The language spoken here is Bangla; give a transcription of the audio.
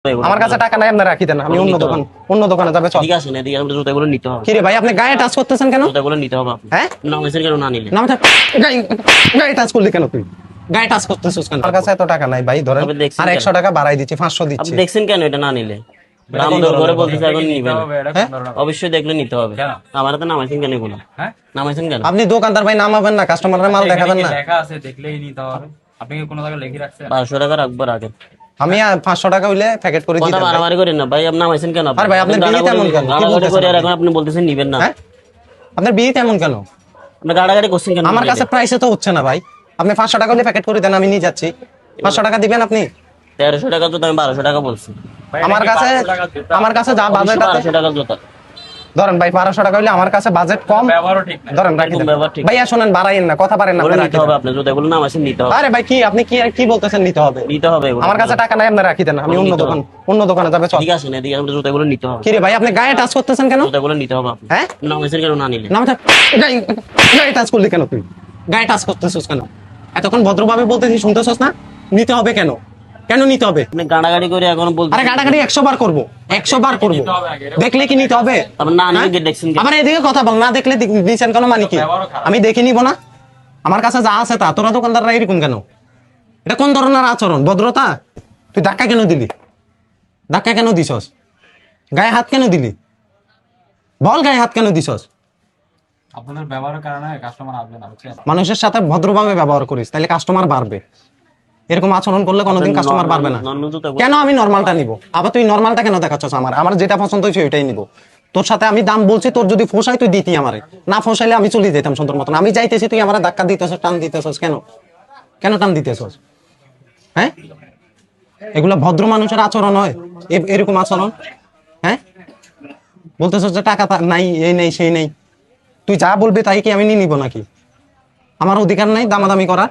আমার কাছে টাকা নাই, আপনি রাখি দেন, আমি অন্য দোকানে যাবে। চল ঠিক আছে, না এদিকে আমরা জুতাগুলো নিতে হবে। কি রে ভাই, আপনি গায়ে টাচ করতেছেন কেন? জুতাগুলো নিতে হবে আপনি। হ্যাঁ নামাইছেন কেন না নিলে? না গায়ে টাচ করলি কেন তুই? গায়ে টাচ করতেছিস কেন? আমার কাছে এত টাকা নাই ভাই, ধরেন আপনি দেখছেন আর কেন? 100 টাকা বাড়াই দিচ্ছি, 500 আপনি দিচ্ছি। দেখছেন কেন এটা না নিলে? দাম দর করে বলতেছে এখন নিবেন। হ্যাঁ অবশ্যই দেখলে নিতে হবে। আমার তো নামাইছেন কেন এগুলো? হ্যাঁ নামাইছেন কেন? আপনি দোকানদার ভাই, নামাবেন না, কাস্টমারের মাল দেখাবেন না। লেখা আছে, দেখলেই নিতে হবে। আপনি কি কোনো জায়গায় লিখে রাখছেন? 1200 টাকা রাখবো রাখেন। আমি 500 টাকা হইলে প্যাকেট করে কথা দিতাম ভাই। বাড়াবাড়ি করেন না ভাই, আপনি নামাইছেন কেন? আরে ভাই, আপনার বিড়ি তেমন কেন? কি গাড়াগাড়ি বলতেছেন করে আর আপনি? এখন আপনি বলতেছেন নিবেন না। হ্যাঁ আপনার বিড়ি তেমন কেন? আপনি গাড়াগাড়ি করছেন কেন? আমার কাছে প্রাইসে তো হচ্ছে না ভাই। আপনি 500 টাকা হলে প্যাকেট করে দেন, আমি নিয়ে যাচ্ছি। 500 টাকা দিবেন আপনি? 1300 টাকা জুতা, আমি 1200 টাকা বলছি। ভাই, আমার এটা কি কাছে 500 টাকার জুতা? আমার কাছে যা বাজেট আছে, 1200 টাকা জুতা। ধরেন ভাই 1200 টাকা হইলে আমার কাছে বাজেট কম, ব্যবহারও ঠিক না। ধরেন রাখি এরকম দেন। ব্যবহার ঠিক না। ভাইয়া শুনেন, বাড়াইেন না, কথা পারেন না, এগুলো আপনি নিতে রাখি হবে দেন। আপনি, জুতাগুলো নামাইছেন নিতে হবে। আরে ভাই আপনি কি বলতেছেন নিতে হবে? নিতে হবে এগুলো। আমার কাছে টাকা নাই, আপনি রাখি দেন, আমি অন্য দোকানে যাবে। চল ঠিক আছে, না এদিকে আমরা জুতাগুলো নিতে হবে। কি রে ভাই, আপনি গায়ে টাচ করতেছেন কেন? জুতাগুলো নিতে হবে আপনি। হ্যাঁ নামাইছেন কেন না নিলে? না গায়ে টাচ করলি কেন তুই? গায়ে টাচ করতেছিস কেন? এতক্ষণ ভদ্রভাবে বলতেছি, শুনতেছস না? নিতে হবে কেন? কেন নিতে হবে? আপনি গাড়াগাড়ি করে এখন বলতে আরে গাড়াগাড়ি 100 বার করবো, 100 বার করবো। নিতে হবে আগে। দেখলে কি নিতে হবে? আপনি না নিলে হ্যাঁ? কি দেখছেন কি? আবার এদিকে কথা বল, না দেখলে দিচ্ছেন কেন মানে কি? ব্যবহারও খারাপ। আমি দেখে নিব না? আমার কাছে যা আছে তা। তোরা দোকানদাররা এরকম কেন? এটা কোন ধরনের আচরণ? ভদ্রতা? তুই ধাক্কা কেন দিলি? ধাক্কা কেন দিছস? গায়ে হাত কেন দিলি? বল, গায়ে হাত কেন দিছস? আপনাদের ব্যবহারের কারণে কাস্টমার আসবে না, বুঝছেন? মানুষের সাথে ভদ্রভাবে ব্যবহার করিস, তাহলে কাস্টমার বাড়বে। এরকম আচরণ করলে কোনোদিন কাস্টমার বাড়বে না। নর্মাল জুতাগুলো কেন আমি নরমালটা নিব? আবার তুই নরমালটা কেন দেখাচ্ছস? আমার যেটা পছন্দ হয়েছে ওইটাই নিব। তোর সাথে আমি দাম বলছি, তোর যদি ফোসাই তুই দিতি আমারে, না ফোসাইলে আমি চলে যেতাম সুন্দর মতন। আমি যাইতেছি, তুই আমার ধাক্কা দিতেছস, টান দিতেছস কেন? কেন টান দিতেছস? হ্যাঁ এগুলো ভদ্র মানুষের আচরণ হয়? এরকম আচরণ? হ্যাঁ বলতেছস যে টাকা নাই, এই নেই সেই নেই। তুই যা বলবি তাই কি আমি নিয়ে নিব নাকি? আমার অধিকার নাই দামাদামি করা?